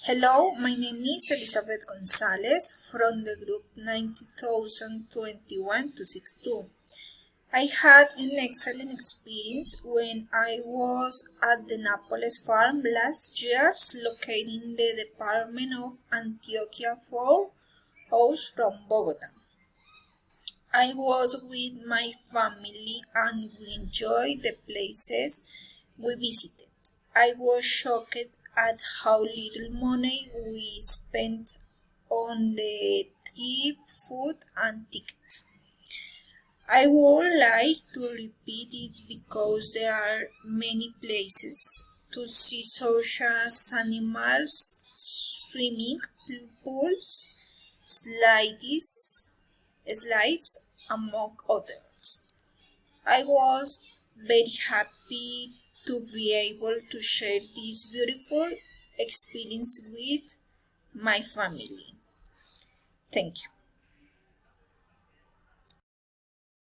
Hello, my name is Elizabeth Gonzalez from the group 90,021 to 62. I had an excellent experience when I was at the Nápoles farm last year, located in the department of Antioquia 4 hours from Bogota. I was with my family and we enjoyed the places we visited. I was shocked at how little money we spent on the trip, food, and ticket. I would like to repeat it because there are many places to see such as animals, swimming pools, slides, among others. I was very happy to be able to share this beautiful experience with my family. Thank you.